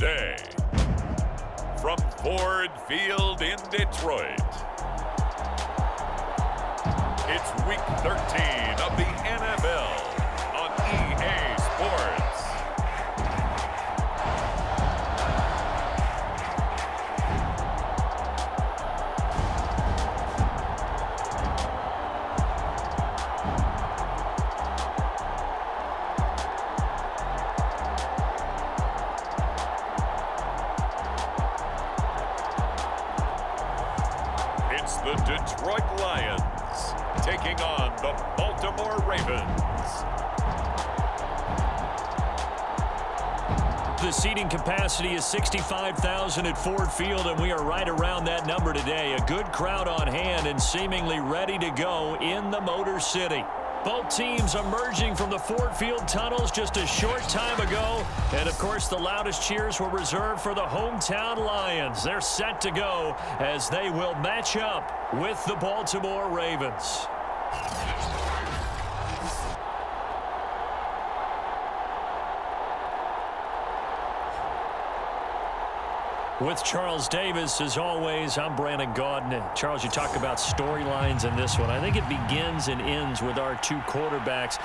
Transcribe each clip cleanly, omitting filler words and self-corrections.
Tuesday, from Ford Field in Detroit, it's Week 13 of the NFL on EA Sports. It's the Detroit Lions taking on the Baltimore Ravens. The seating capacity is 65,000 at Ford Field, and we are right around that number today. A good crowd on hand and seemingly ready to go in the Motor City. Both teams emerging from the Ford Field tunnels just a short time ago. And, of course, the loudest cheers were reserved for the hometown Lions. They're set to go as they will match up with the Baltimore Ravens. With Charles Davis, as always, I'm Brandon Gaudin. Charles, you talk about storylines in this one. I think it begins and ends with our two quarterbacks.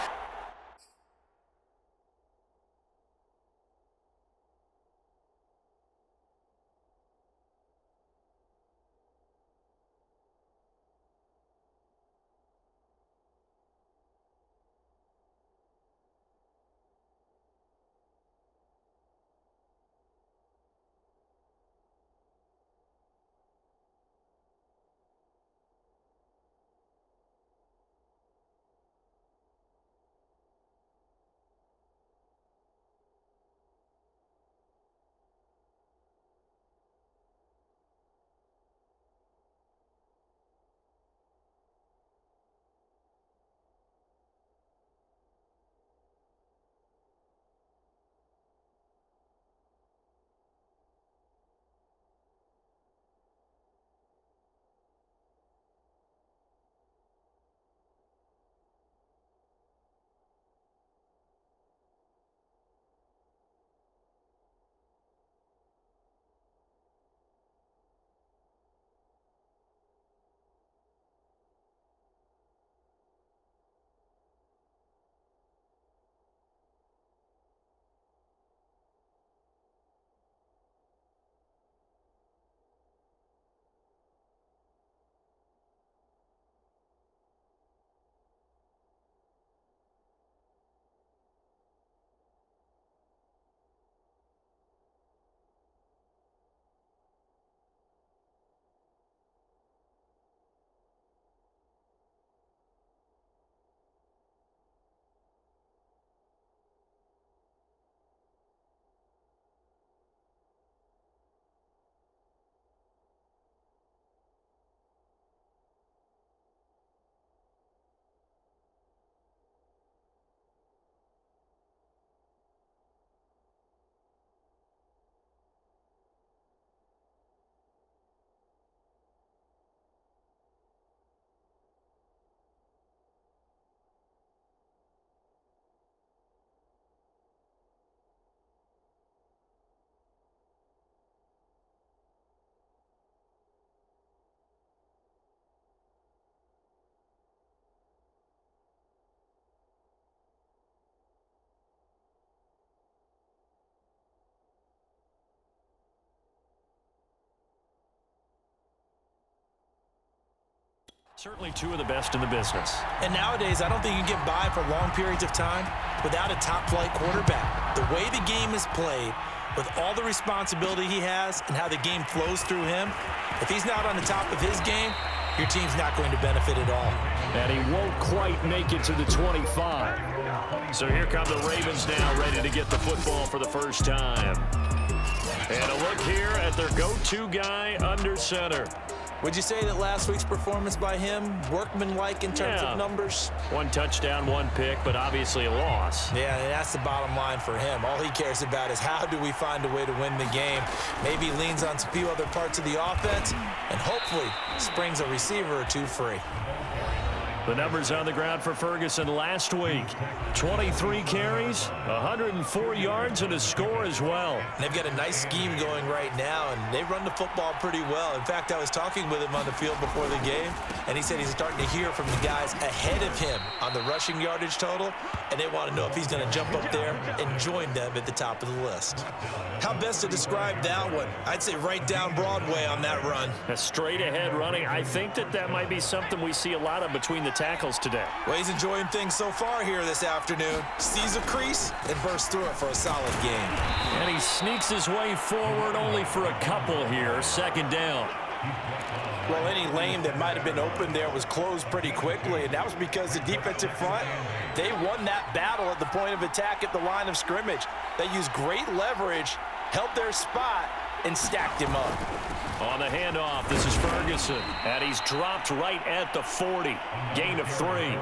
Certainly two of the best in the business. And nowadays, I don't think you can get by for long periods of time without a top-flight quarterback. The way the game is played, with all the responsibility he has and how the game flows through him, if he's not on the top of his game, your team's not going to benefit at all. And he won't quite make it to the 25. So here come the Ravens now, ready to get the football for the first time. And a look here at their go-to guy under center. Would you say that last week's performance by him, workmanlike in terms of numbers? One touchdown, one pick, but obviously a loss. Yeah, and that's the bottom line for him. All he cares about is how do we find a way to win the game. Maybe leans on a few other parts of the offense and hopefully springs a receiver or two free. The numbers on the ground for Ferguson last week. 23 carries, 104 yards, and a score as well. And they've got a nice scheme going right now, and they run the football pretty well. In fact, I was talking with him on the field before the game, and he said he's starting to hear from the guys ahead of him on the rushing yardage total, and they want to know if he's going to jump up there and join them at the top of the list. How best to describe that one? I'd say right down Broadway on that run. A straight ahead running. I think that might be something we see a lot of between the tackles today. Well, he's enjoying things so far here this afternoon. Sees a crease and bursts through it for a solid game. And he sneaks his way forward only for a couple here. Second down. Well, any lane that might have been open there was closed pretty quickly, and that was because the defensive front, they won that battle at the point of attack at the line of scrimmage. They used great leverage, held their spot, and stacked him up. On the handoff, this is Ferguson, and he's dropped right at the 40. Gain of 3.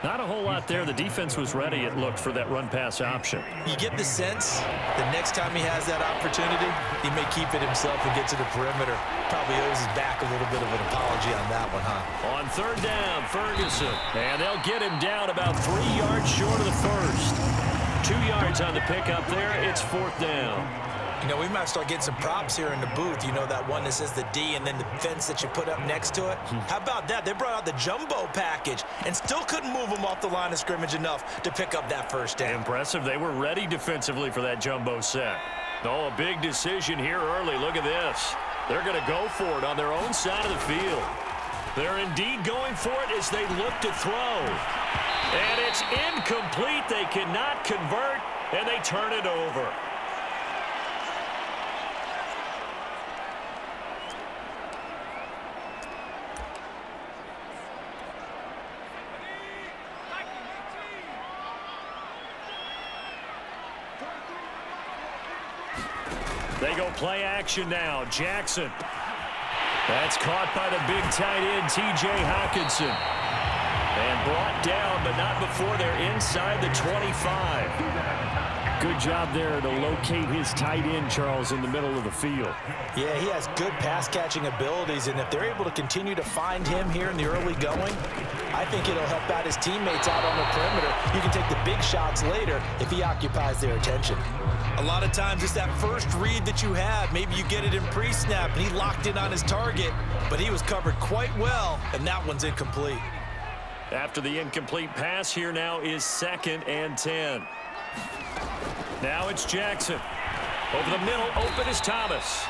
Not a whole lot there. The defense was ready, it looked, for that run-pass option. You get the sense the next time he has that opportunity, he may keep it himself and get to the perimeter. Probably owes his back a little bit of an apology on that one, huh? On third down, Ferguson. And they'll get him down about 3 yards short of the first. 2 yards on the pickup there. It's fourth down. You know, we might start getting some props here in the booth. You know, that one that says the D and then the fence that you put up next to it? How about that? They brought out the jumbo package and still couldn't move them off the line of scrimmage enough to pick up that first down. Impressive. They were ready defensively for that jumbo set. Oh, a big decision here early. Look at this. They're going to go for it on their own side of the field. They're indeed going for it as they look to throw. And it's incomplete. They cannot convert, and they turn it over. They go play action now. Jackson. That's caught by the big tight end, T.J. Hockenson. And brought down, but not before they're inside the 25. Good job there to locate his tight end, Charles, in the middle of the field. Yeah, he has good pass-catching abilities, and if they're able to continue to find him here in the early going, I think it'll help out his teammates out on the perimeter. You can take the big shots later if he occupies their attention. A lot of times it's that first read that you have. Maybe you get it in pre-snap, and he locked in on his target, but he was covered quite well, and that one's incomplete. After the incomplete pass, here now is 2nd and 10. Now it's Jackson. Over the middle, open is Thomas.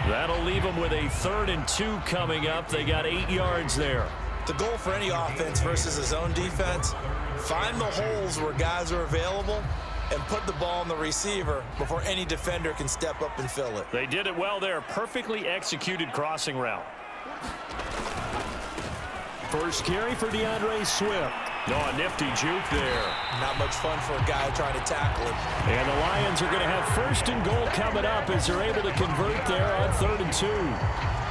That'll leave them with a 3rd and 2 coming up. They got 8 yards there. The goal for any offense versus his own defense, find the holes where guys are available and put the ball on the receiver before any defender can step up and fill it. They did it well there. Perfectly executed crossing route. First carry for Slueth. Oh, a nifty juke there. Not much fun for a guy trying to tackle him. And the Lions are going to have 1st and goal coming up as they're able to convert there on 3rd and 2.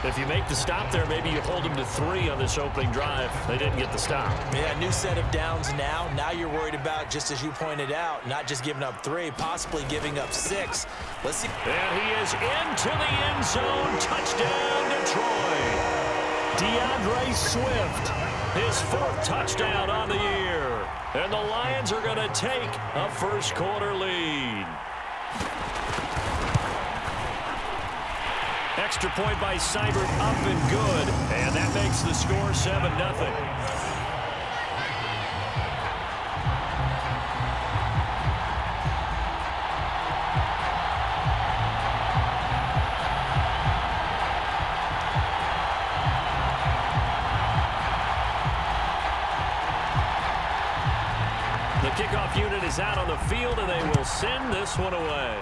If you make the stop there, maybe you hold them to 3 on this opening drive. They didn't get the stop. Yeah, new set of downs now. Now you're worried about, just as you pointed out, not just giving up 3, possibly giving up 6. Let's see. And he is into the end zone. Touchdown, Detroit. Slueth, his 4th touchdown on the year. And the Lions are going to take a first-quarter lead. Extra point by Seibert, up and good. And that makes the score 7-0. The kickoff unit is out on the field, and they will send this one away.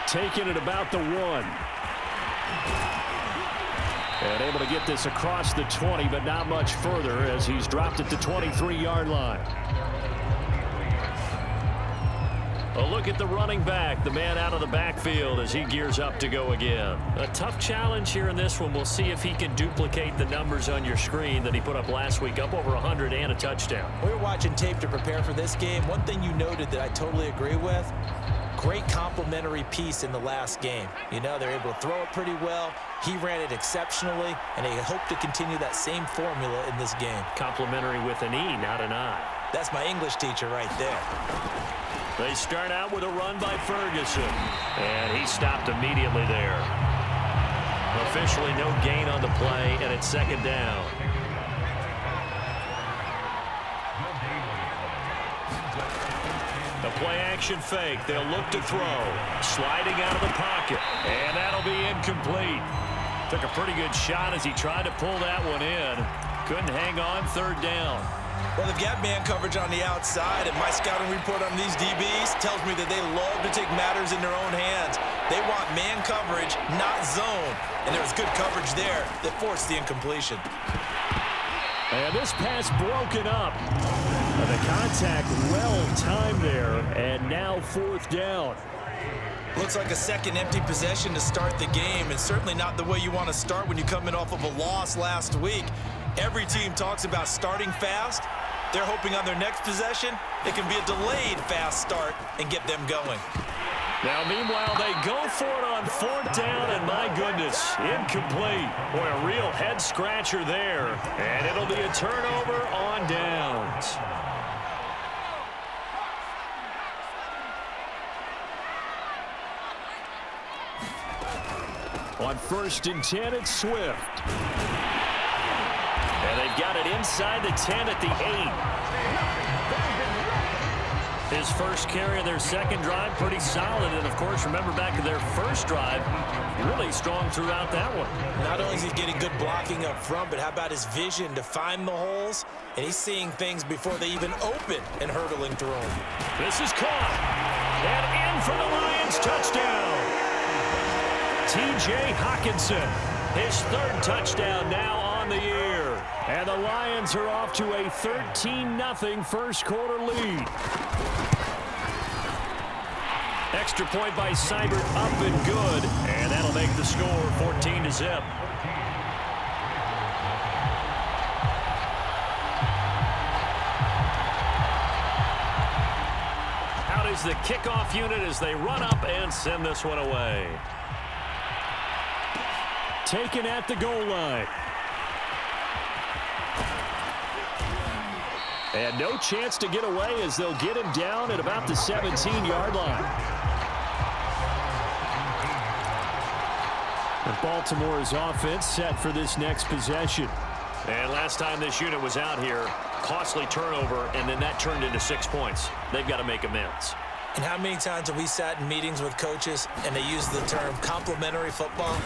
Taking it about the 1. And able to get this across the 20, but not much further as he's dropped at the 23-yard line. A look at the running back, the man out of the backfield as he gears up to go again. A tough challenge here in this one. We'll see if he can duplicate the numbers on your screen that he put up last week, up over 100 and a touchdown. We were watching tape to prepare for this game. One thing you noted that I totally agree with, great complementary piece in the last game. You know, they're able to throw it pretty well. He ran it exceptionally, and they hope to continue that same formula in this game. Complimentary with an E, not an I. That's my English teacher right there. They start out with a run by Ferguson, and he stopped immediately there. Officially no gain on the play, and it's second down. The play-action fake. They'll look to throw. Sliding out of the pocket, and that'll be incomplete. Took a pretty good shot as he tried to pull that one in. Couldn't hang on, third down. Well, they've got man coverage on the outside, and my scouting report on these DBs tells me that they love to take matters in their own hands. They want man coverage, not zone. And there was good coverage there that forced the incompletion. And this pass broken up. And the contact well-timed there, and now fourth down. Looks like a second empty possession to start the game, and certainly not the way you want to start when you come in off of a loss last week. Every team talks about starting fast. They're hoping on their next possession, it can be a delayed fast start and get them going. Now, meanwhile, they go for it on fourth down, and my goodness, incomplete. Boy, a real head-scratcher there, and it'll be a turnover on downs. On 1st and 10, it's Slueth. And they've got it inside the 10 at the 8. His first carry of their second drive, pretty solid. And, of course, remember back to their first drive, really strong throughout that one. Not only is he getting good blocking up front, but how about his vision to find the holes? And he's seeing things before they even open and hurdling through them. This is caught. And in for the Lions, touchdown. T.J. Hockenson, his third touchdown now on the year. And the Lions are off to a 13-0 first quarter lead. Extra point by Seibert up and good. And that'll make the score 14-0. Out is the kickoff unit as they run up and send this one away. Taken at the goal line. And no chance to get away as they'll get him down at about the 17-yard line. And Baltimore's offense set for this next possession. And last time this unit was out here, costly turnover, and then that turned into 6 points. They've got to make amends. And how many times have we sat in meetings with coaches and they use the term complementary football?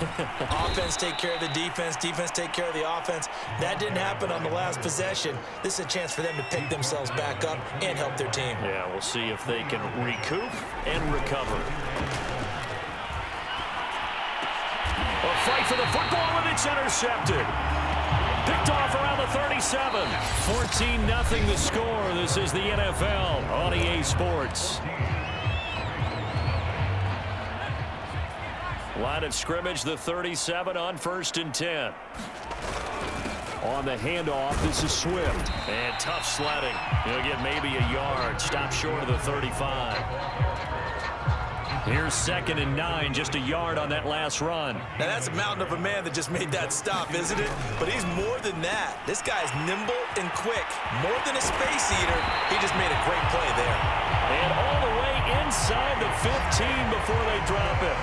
Offense take care of the defense, defense take care of the offense. That didn't happen on the last possession. This is a chance for them to pick themselves back up and help their team. Yeah, we'll see if they can recoup and recover. A fight for the football, and it's intercepted. Picked off around the 37. 14-0 the score. This is the NFL on EA Sports. Line of scrimmage, the 37 on 1st and 10. On the handoff, this is Slueth. And tough sledding. He'll get maybe a yard. Stop short of the 35. Here's 2nd and 9, just a yard on that last run. Now that's a mountain of a man that just made that stop, isn't it? But he's more than that. This guy's nimble and quick. More than a space eater, he just made a great play there. And all the way inside the 15 before they drop it.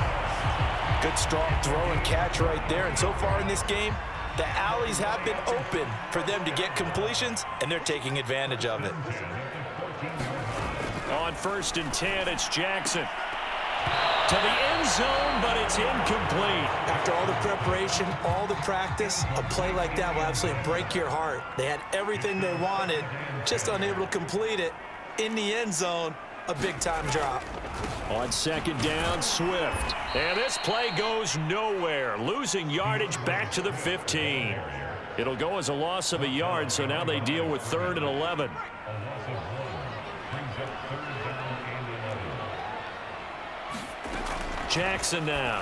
Good strong throw and catch right there. And so far in this game, the alleys have been open for them to get completions, and they're taking advantage of it. On 1st and 10, it's Jackson. To the end zone, but it's incomplete. After all the preparation, all the practice, a play like that will absolutely break your heart. They had everything they wanted, just unable to complete it. In the end zone, a big-time drop. On 2nd down, Slueth. And this play goes nowhere, losing yardage back to the 15. It'll go as a loss of a yard, so now they deal with 3rd and 11. Jackson now.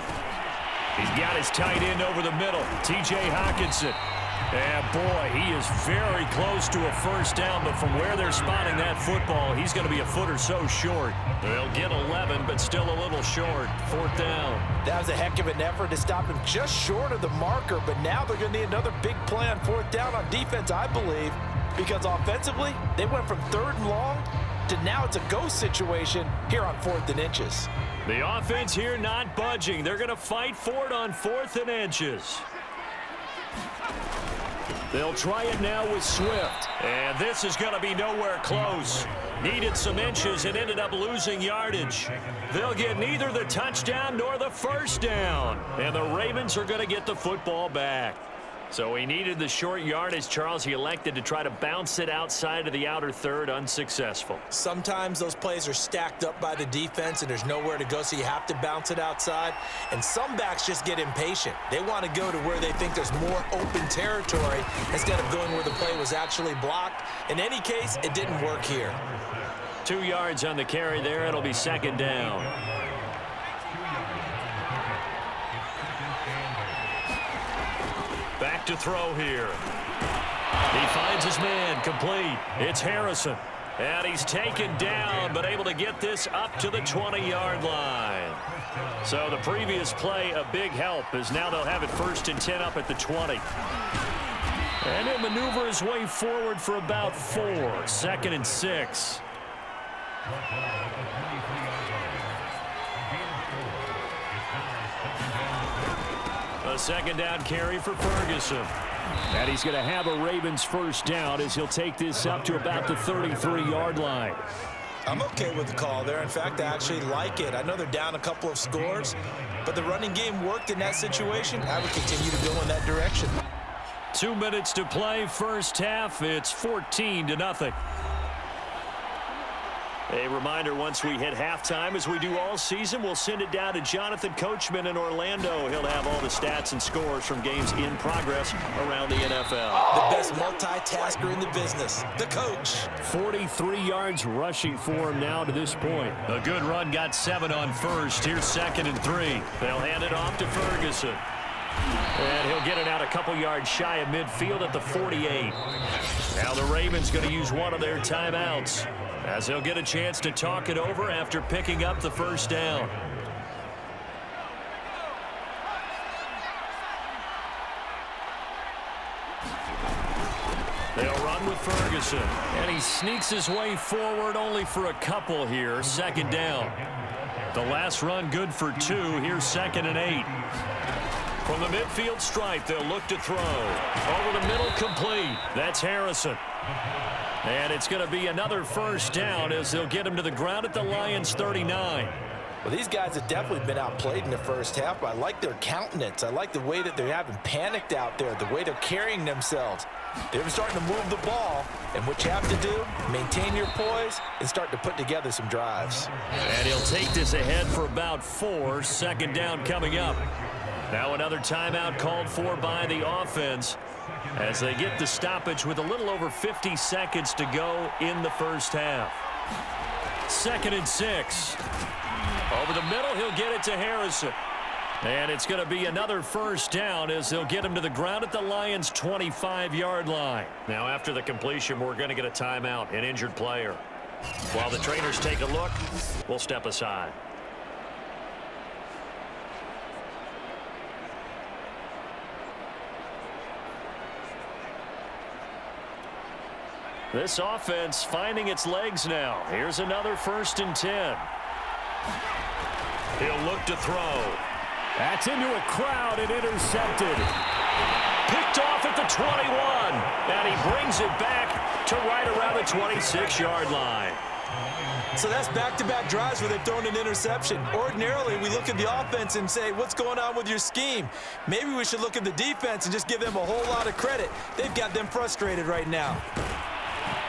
He's got his tight end over the middle, T.J. Hockenson. And boy, he is very close to a first down, but from where they're spotting that football, he's going to be a foot or so short. They'll get 11, but still a little short. Fourth down. That was a heck of an effort to stop him just short of the marker, but now they're going to need another big play on fourth down on defense, I believe, because offensively, they went from 3rd and long to now it's a go situation here on 4th and inches. The offense here not budging. They're going to fight for it on 4th and inches. They'll try it now with Slueth. And this is going to be nowhere close. Needed some inches and ended up losing yardage. They'll get neither the touchdown nor the first down. And the Ravens are going to get the football back. So he needed the short yardage, Charles. He elected to try to bounce it outside of the outer third, unsuccessful. Sometimes those plays are stacked up by the defense and there's nowhere to go, so you have to bounce it outside. And some backs just get impatient. They want to go to where they think there's more open territory instead of going where the play was actually blocked. In any case, it didn't work here. 2 yards on the carry there. It'll be second down. Back to throw here. He finds his man, complete. It's Harrison. And he's taken down, but able to get this up to the 20-yard line. So the previous play, a big help, as now they'll have it 1st and 10 up at the 20. And he'll maneuver his way forward for about 4. 2nd and 6. A second down carry for Ferguson. And he's going to have a Ravens first down as he'll take this up to about the 33-yard line. I'm okay with the call there. In fact, I actually like it. I know they're down a couple of scores, but the running game worked in that situation. I would continue to go in that direction. 2 minutes to play, first half. It's 14-0. A reminder, once we hit halftime, as we do all season, we'll send it down to Jonathan Coachman in Orlando. He'll have all the stats and scores from games in progress around the NFL. The best multitasker in the business, the coach. 43 yards rushing for him now to this point. A good run, got 7 on first. Here's 2nd and 3. They'll hand it off to Ferguson. And he'll get it out a couple yards shy of midfield at the 48. Now the Ravens going to use one of their timeouts, as they'll get a chance to talk it over after picking up the first down. They'll run with Ferguson. And he sneaks his way forward only for a couple here. 2nd down. The last run good for 2. Here's 2nd and 8. From the midfield stripe, they'll look to throw. Over the middle, complete. That's Harrison. And it's going to be another first down as they'll get him to the ground at the Lions' 39. Well, these guys have definitely been outplayed in the first half, but I like their countenance. I like the way that they're having panicked out there, the way they're carrying themselves. They're starting to move the ball, and what you have to do, maintain your poise and start to put together some drives. And he'll take this ahead for about 4. 2nd down coming up. Now another timeout called for by the offense as they get the stoppage with a little over 50 seconds to go in the first half. 2nd and 6. Over the middle, he'll get it to Harrison. And it's going to be another first down as they'll get him to the ground at the Lions' 25-yard line. Now after the completion, we're going to get a timeout, an injured player. While the trainers take a look, we'll step aside. This offense finding its legs now. Here's another 1st and 10. He'll look to throw. That's into a crowd and intercepted. Picked off at the 21. And he brings it back to right around the 26-yard line. So that's back-to-back drives where they've thrown an interception. Ordinarily, we look at the offense and say, what's going on with your scheme? Maybe we should look at the defense and just give them a whole lot of credit. They've got them frustrated right now.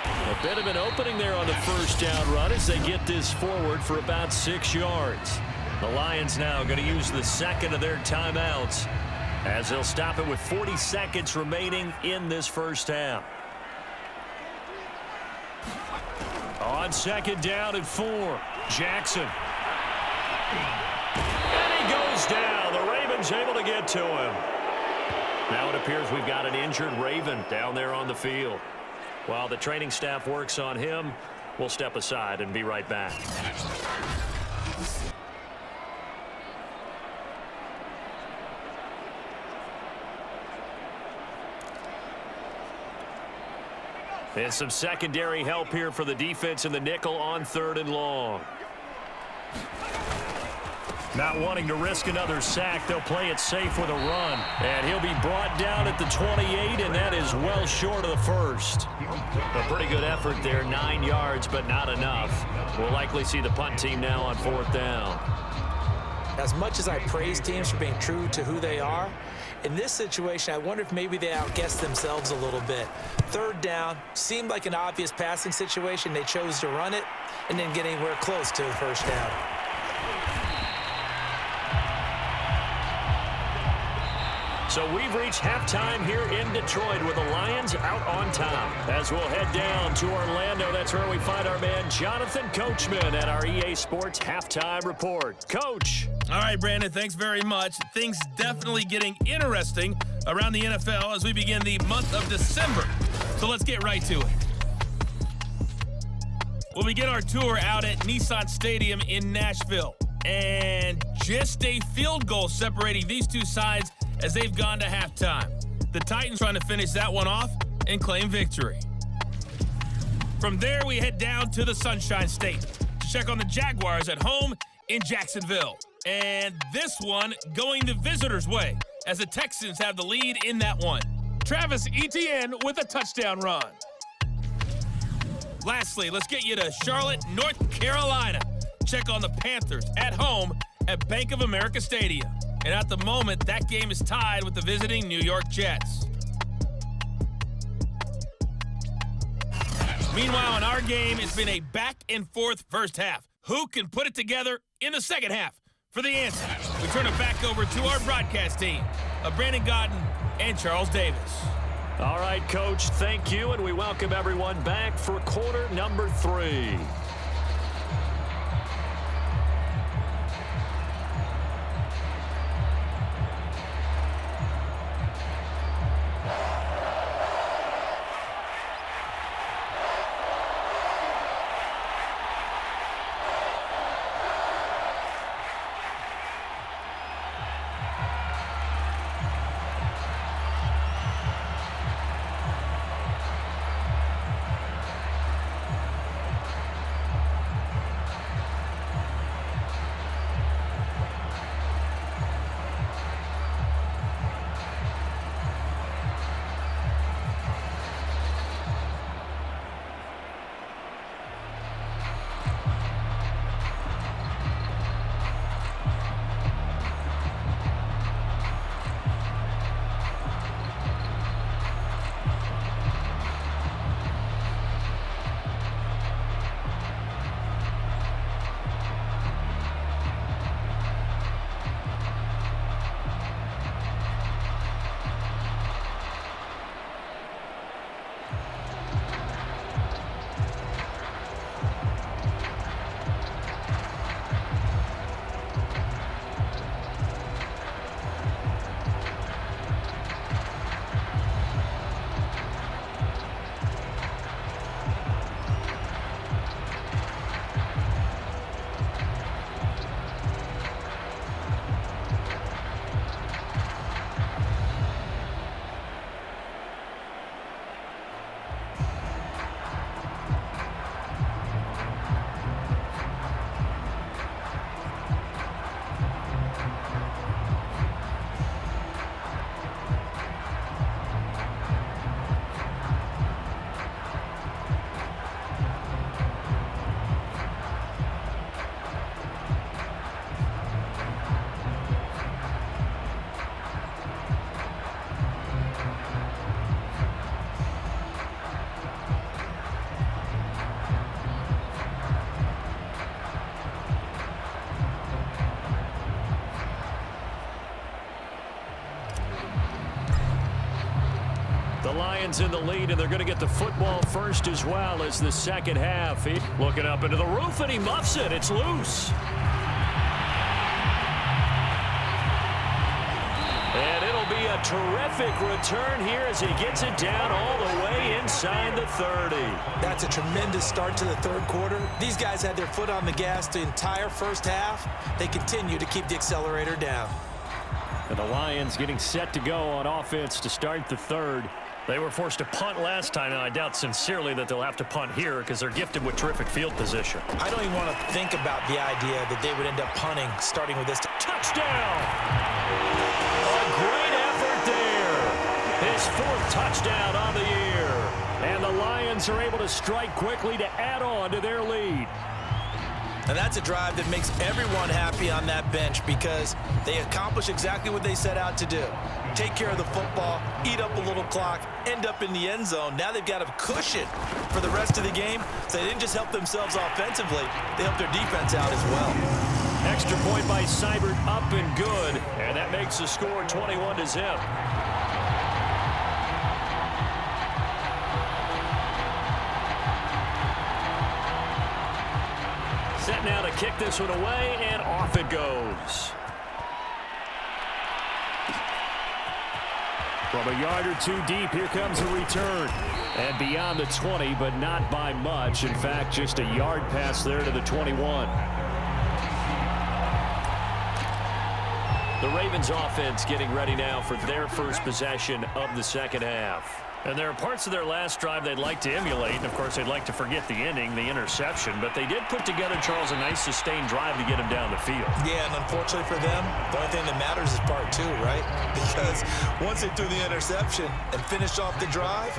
A bit of an opening there on the first down run as they get this forward for about 6 yards. The Lions now going to use the 2nd of their timeouts as they'll stop it with 40 seconds remaining in this first half. On 2nd down and 4, Jackson. And he goes down. The Ravens able to get to him. Now it appears we've got an injured Raven down there on the field. While the training staff works on him, we'll step aside and be right back. And some secondary help here for the defense in the nickel on 3rd and long. Not wanting to risk another sack, they'll play it safe with a run. And he'll be brought down at the 28, and that is well short of the first. A pretty good effort there, 9 yards, but not enough. We'll likely see the punt team now on 4th down. As much as I praise teams for being true to who they are, in this situation, I wonder if maybe they outguessed themselves a little bit. 3rd down seemed like an obvious passing situation. They chose to run it and didn't get anywhere close to the 1st down. So we've reached halftime here in Detroit with the Lions out on top. As we'll head down to Orlando, that's where we find our man Jonathan Coachman at our EA Sports Halftime Report. Coach. All right, Brandon, thanks very much. Things definitely getting interesting around the NFL as we begin the month of December. So let's get right to it. We'll begin our tour out at Nissan Stadium in Nashville. And just a field goal separating these two sides as they've gone to halftime. The Titans trying to finish that one off and claim victory. From there, we head down to the Sunshine State to check on the Jaguars at home in Jacksonville. And this one going the visitors' way as the Texans have the lead in that one. Travis Etienne with a touchdown run. Lastly, let's get you to Charlotte, North Carolina. Check on the Panthers at home at Bank of America Stadium. And at the moment, that game is tied with the visiting New York Jets. Meanwhile, in our game, it's been a back-and-forth first half. Who can put it together in the second half? For the answer, we turn it back over to our broadcast team of Brandon Godden and Charles Davis. All right, Coach, thank you, and we welcome everyone back for quarter number 3. The Lions in the lead, and they're going to get the football first as well as the second half. Looking up into the roof, and he muffs it. It's loose. And it'll be a terrific return here as he gets it down all the way inside the 30. That's a tremendous start to the third quarter. These guys had their foot on the gas the entire first half. They continue to keep the accelerator down. And the Lions getting set to go on offense to start the third. They were forced to punt last time, and I doubt sincerely that they'll have to punt here because they're gifted with terrific field position. I don't even want to think about the idea that they would end up punting starting with this. Touchdown! A great effort there. His fourth touchdown on the year. And the Lions are able to strike quickly to add on to their lead. And that's a drive that makes everyone happy on that bench because they accomplish exactly what they set out to do. Take care of the football, eat up a little clock, end up in the end zone. Now they've got a cushion for the rest of the game. So they didn't just help themselves offensively, they helped their defense out as well. Extra point by Seibert, up and good. And that makes the score 21-0. Set now to kick this one away, and off it goes. From a yard or two deep, here comes a return. And beyond the 20, but not by much. In fact, just a yard pass there to the 21. The Ravens offense getting ready now for their first possession of the second half. And there are parts of their last drive they'd like to emulate. And, of course, they'd like to forget the ending, the interception. But they did put together, Charles, a nice sustained drive to get him down the field. Yeah, and unfortunately for them, the only thing that matters is part two, right? Because once they threw the interception and finished off the drive,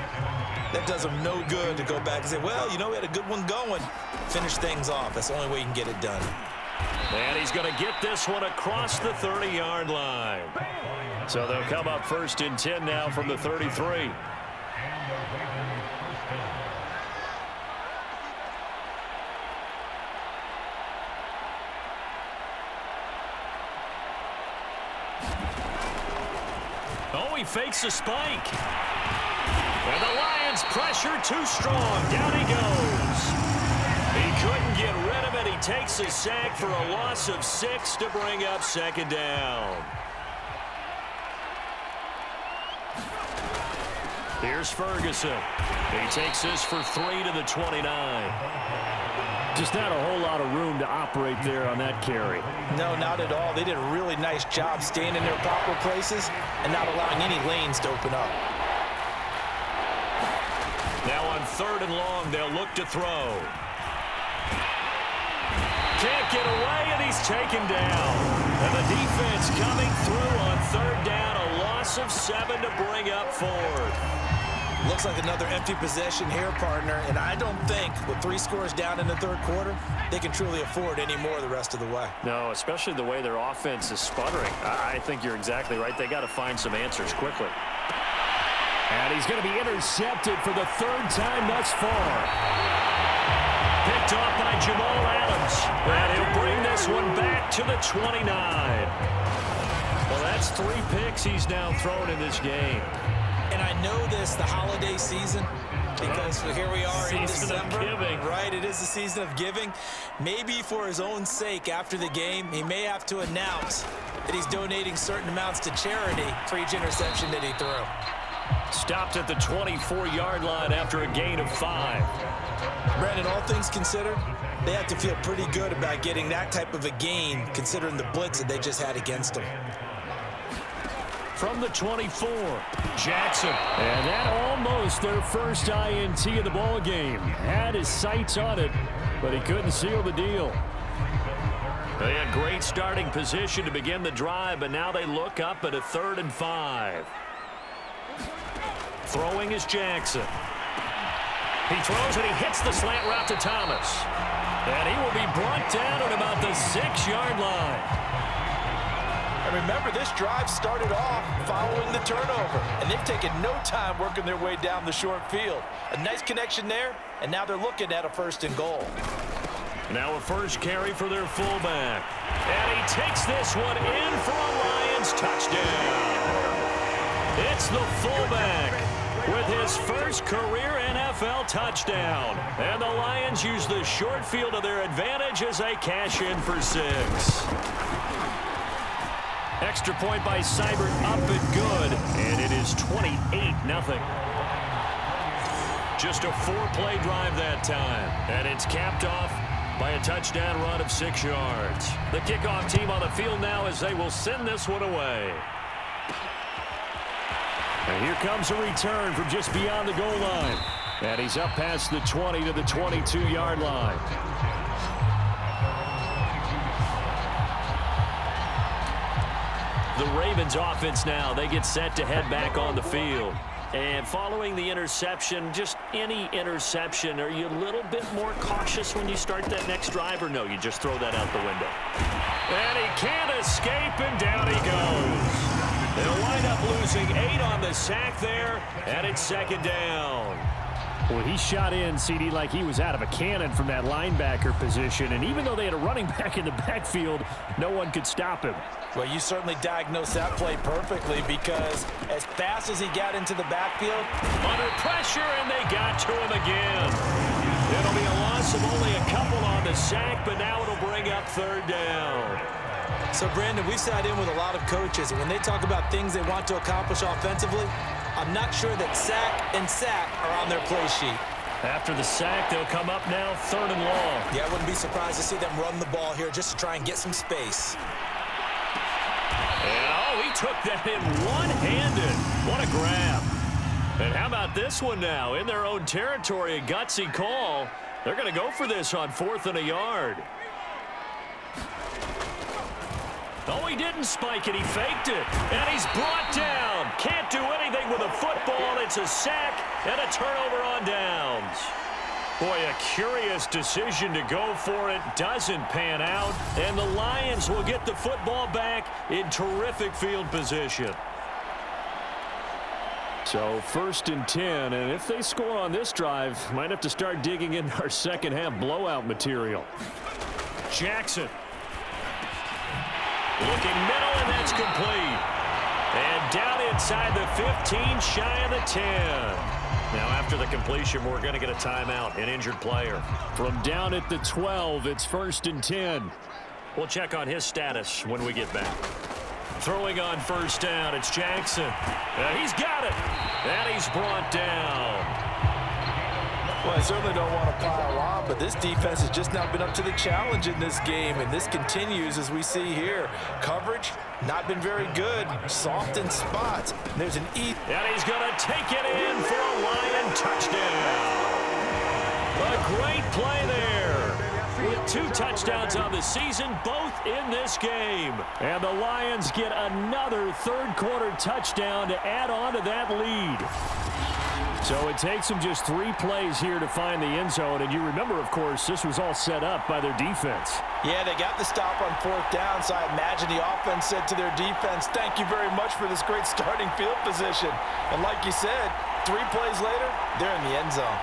that does them no good to go back and say, well, you know, we had a good one going. Finish things off. That's the only way you can get it done. And he's going to get this one across the 30-yard line. So they'll come up first and 10 now from the 33. Oh, he fakes a spike. And the Lions pressure too strong. Down he goes. He couldn't get rid of it. He takes a sack for a loss of 6 to bring up second down. Here's Ferguson. He takes this for 3 to the 29. Just not a whole lot of room to operate there on that carry. No, not at all. They did a really nice job staying in their proper places and not allowing any lanes to open up. Now on 3rd and long, they'll look to throw. Can't get away, and he's taken down. And the defense coming through on 3rd down, a loss of 7 to bring up 4th. Looks like another empty possession here, partner, and I don't think with 3 scores down in the third quarter, they can truly afford any more the rest of the way. No, especially the way their offense is sputtering. I think you're exactly right. They got to find some answers quickly. And he's going to be intercepted for the 3rd time thus far. Picked off by Jamal Adams. And he'll bring this one back to the 29. Well, that's 3 picks he's now thrown in this game. And I know this, the holiday season, because here we are in December. Right, it is the season of giving. Maybe for his own sake after the game, he may have to announce that he's donating certain amounts to charity for each interception that he threw. Stopped at the 24-yard line after a gain of 5. Brandon, all things considered, they have to feel pretty good about getting that type of a gain considering the blitz that they just had against them. From the 24, Jackson. And that almost their first INT of the ball game. Had his sights on it, but he couldn't seal the deal. They had great starting position to begin the drive, but now they look up at a 3rd and 5. Throwing is Jackson. He throws and he hits the slant route to Thomas. And he will be brought down at about the 6-yard line. And remember, this drive started off following the turnover, and they've taken no time working their way down the short field. A nice connection there, and now they're looking at a 1st and goal. Now a first carry for their fullback. And he takes this one in for a Lions touchdown. It's the fullback with his first career NFL touchdown. And the Lions use the short field to their advantage as they cash in for 6. Extra point by Seibert, up and good, and it is 28-0. Just a 4-play drive that time, and it's capped off by a touchdown run of 6 yards. The kickoff team on the field now as they will send this one away. And here comes a return from just beyond the goal line. And he's up past the 20 to the 22-yard line. The Ravens offense now, they get set to head back on the field. And following the interception, just any interception, are you a little bit more cautious when you start that next drive, or no, you just throw that out the window? And he can't escape, and down he goes. They'll wind up losing 8 on the sack there, and it's second down. Well, he shot in, CD, like he was out of a cannon from that linebacker position. And even though they had a running back in the backfield, no one could stop him. Well, you certainly diagnosed that play perfectly, because as fast as he got into the backfield, under pressure, and they got to him again. It'll be a loss of only a couple on the sack, but now it'll bring up third down. So, Brandon, we've sat in with a lot of coaches, and when they talk about things they want to accomplish offensively, I'm not sure that sack and sack are on their play sheet. After the sack, they'll come up now, third and long. Yeah, I wouldn't be surprised to see them run the ball here just to try and get some space. And, oh, he took that in one-handed. What a grab. And how about this one now? In their own territory, a gutsy call. They're going to go for this on 4th and a yard. Oh, he didn't spike it. He faked it. And he's brought down. Can't do anything with a football. It's a sack and a turnover on downs. Boy, a curious decision to go for it. Doesn't pan out. And the Lions will get the football back in terrific field position. So 1st and 10, and if they score on this drive, might have to start digging in our second half blowout material. Jackson. Looking middle, and that's complete. And down inside the 15, shy of the 10. Now after the completion, we're going to get a timeout, an injured player. From down at the 12, it's 1st and 10. We'll check on his status when we get back. Throwing on 1st down, it's Jackson. He's got it. And he's brought down. Well, I certainly don't want to pile on, but this defense has just not been up to the challenge in this game, and this continues as we see here. Coverage, not been very good. Soft in spots. There's an E. And he's going to take it in for a Lion touchdown. A great play there. With 2 touchdowns on the season, both in this game. And the Lions get another third-quarter touchdown to add on to that lead. So it takes them just 3 plays here to find the end zone. And you remember, of course, this was all set up by their defense. Yeah, they got the stop on 4th down, so I imagine the offense said to their defense, thank you very much for this great starting field position. And like you said, 3 plays later, they're in the end zone.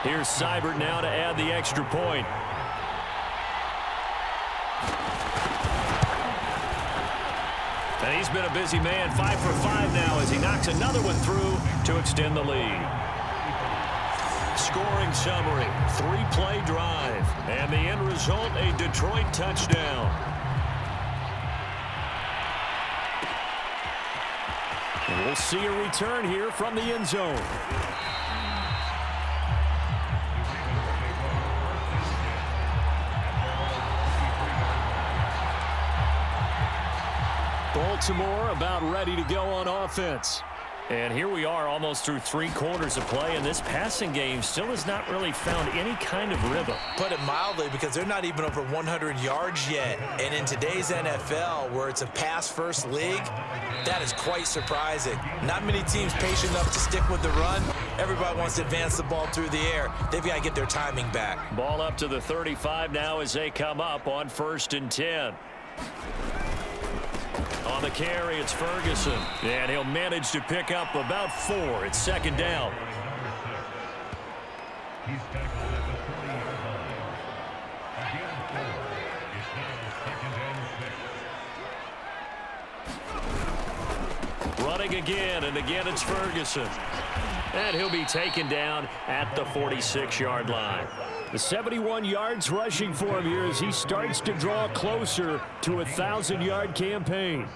Here's Seibert now to add the extra point. And he's been a busy man, 5 for 5 now as he knocks another one through to extend the lead. Scoring summary, 3-play drive, and the end result, a Detroit touchdown. And we'll see a return here from the end zone. Baltimore about ready to go on offense. And here we are almost through 3 quarters of play, and this passing game still has not really found any kind of rhythm. Put it mildly, because they're not even over 100 yards yet. And in today's NFL, where it's a pass-first league, that is quite surprising. Not many teams patient enough to stick with the run. Everybody wants to advance the ball through the air. They've got to get their timing back. Ball up to the 35 now as they come up on 1st and 10. On the carry, it's Ferguson. And he'll manage to pick up about 4. It's 2nd down. Running again, and again it's Ferguson. And he'll be taken down at the 46-yard line. The 71 yards rushing for him here as he starts to draw closer to a 1,000-yard campaign.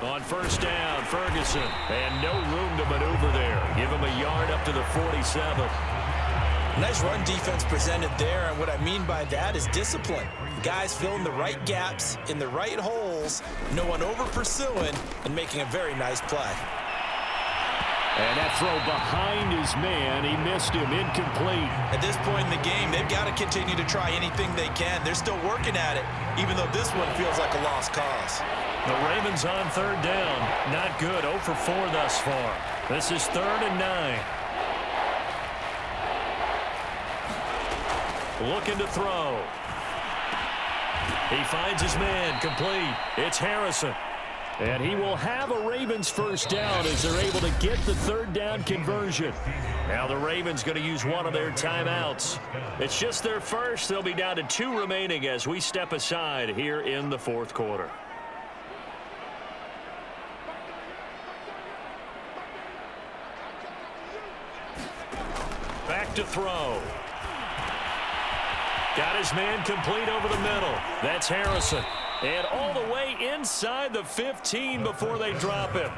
On first down, Ferguson. And no room to maneuver there. Give him a yard up to the 47. Nice run defense presented there, and what I mean by that is discipline. Guys filling the right gaps in the right holes, no one over-pursuing, and making a very nice play. And that throw behind his man, he missed him, incomplete. At this point in the game, they've got to continue to try anything they can. They're still working at it, even though this one feels like a lost cause. The Ravens on third down. Not good. 0 for 4 thus far. This is 3rd and 9. Looking to throw. He finds his man, complete. It's Harrison. And he will have a Ravens first down as they're able to get the third down conversion. Now the Ravens going to use one of their timeouts. It's just their first. They'll be down to 2 remaining as we step aside here in the 4th quarter. Back to throw. Got his man complete over the middle. That's Harrison. And all the way inside the 15 before they drop him.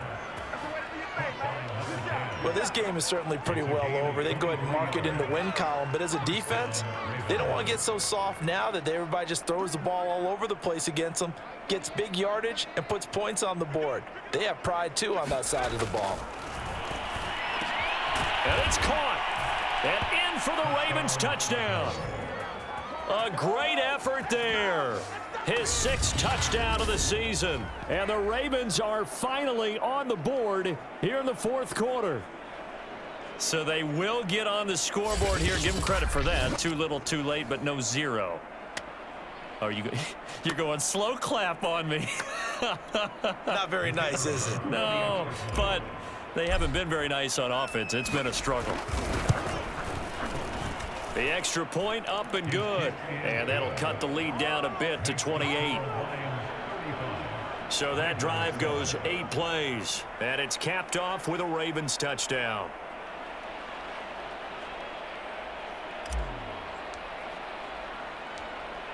Well, this game is certainly pretty well over. They go ahead and mark it in the win column. But as a defense, they don't want to get so soft now that everybody just throws the ball all over the place against them, gets big yardage, and puts points on the board. They have pride, too, on that side of the ball. And it's caught. And in for the Ravens touchdown. A great effort there. His 6th touchdown of the season. And the Ravens are finally on the board here in the 4th quarter. So they will get on the scoreboard here. Give them credit for that. Too little, too late, but no 0. Oh, you're going slow clap on me. Not very nice, is it? No, but they haven't been very nice on offense. It's been a struggle. The extra point up and good. And that'll cut the lead down a bit to 28. So that drive goes 8 plays. And it's capped off with a Ravens touchdown.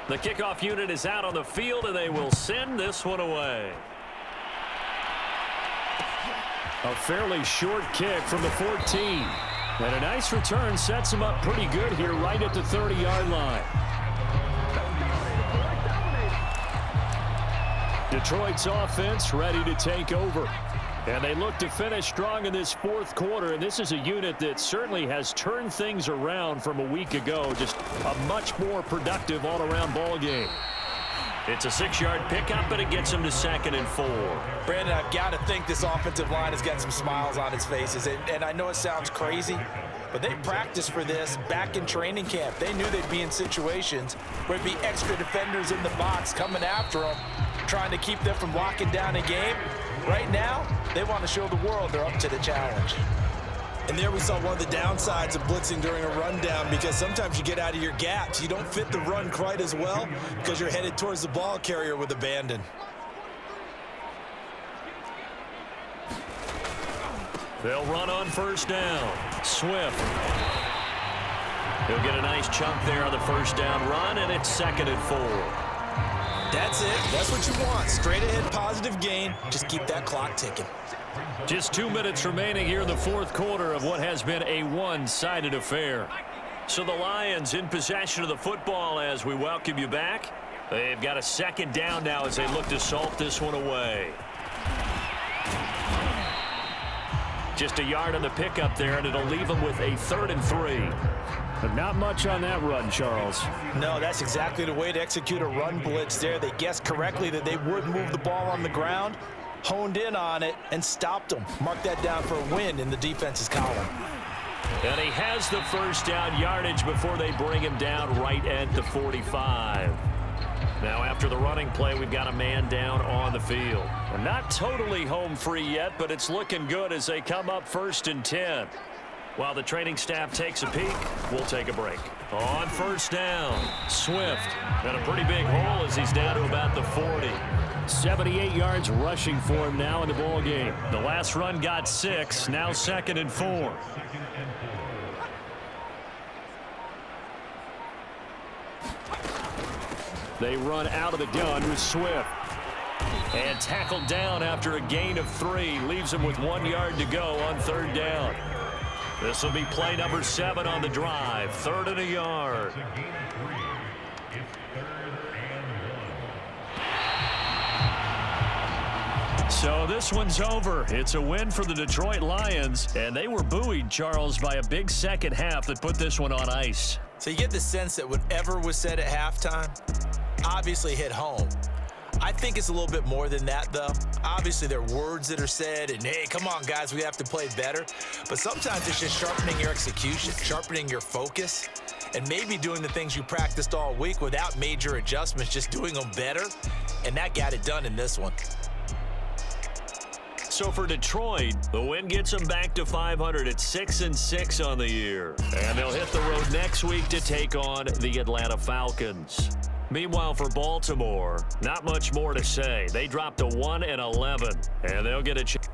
The kickoff unit is out on the field, and they will send this one away. A fairly short kick from the 14. And a nice return sets him up pretty good here right at the 30-yard line. Detroit's offense ready to take over. And they look to finish strong in this 4th quarter. And this is a unit that certainly has turned things around from a week ago. Just a much more productive all-around ball game. It's a 6-yard pickup, but it gets him to 2nd and 4. Brandon, I've got to think this offensive line has got some smiles on its faces. And I know it sounds crazy, but they practiced for this back in training camp. They knew they'd be in situations where there'd be extra defenders in the box coming after them, trying to keep them from locking down a game. Right now, they want to show the world they're up to the challenge. And there we saw one of the downsides of blitzing during a rundown, because sometimes you get out of your gaps. You don't fit the run quite as well because you're headed towards the ball carrier with abandon. They'll run on first down. Swift. He'll get a nice chunk there on the first down run, and it's 2nd and 4. That's it. That's what you want. Straight ahead positive gain. Just keep that clock ticking. Just 2 minutes remaining here in the 4th quarter of what has been a one-sided affair. So the Lions in possession of the football as we welcome you back. They've got a 2nd down now as they look to salt this one away. Just a yard on the pickup there, and it'll leave them with a 3rd and 3. But not much on that run, Charles. No, that's exactly the way to execute a run blitz there. They guessed correctly that they would move the ball on the ground, honed in on it, and stopped them. Mark that down for a win in the defense's column. And he has the first down yardage before they bring him down right at the 45. Now after the running play, we've got a man down on the field. And not totally home free yet, but it's looking good as they come up 1st and 10. While the training staff takes a peek, we'll take a break. On first down, Swift. And a pretty big hole as he's down to about the 40. 78 yards rushing for him now in the ball game. The last run got 6, now 2nd and 4. They run out of the gun with Slueth. And tackled down after a gain of 3. Leaves him with 1 yard to go on 3rd down. This will be play number 7 on the drive. 3rd and a yard. So this one's over. It's a win for the Detroit Lions, and they were buoyed, Charles, by a big second half that put this one on ice. So you get the sense that whatever was said at halftime obviously hit home. I think it's a little bit more than that, though. Obviously, there are words that are said, and hey, come on, guys, we have to play better. But sometimes it's just sharpening your execution, sharpening your focus, and maybe doing the things you practiced all week without major adjustments, just doing them better. And that got it done in this one. So for Detroit, the win gets them back to 500 at 6-6 on the year. And they'll hit the road next week to take on the Atlanta Falcons. Meanwhile, for Baltimore, not much more to say. They dropped to 1-11, and they'll get a chance.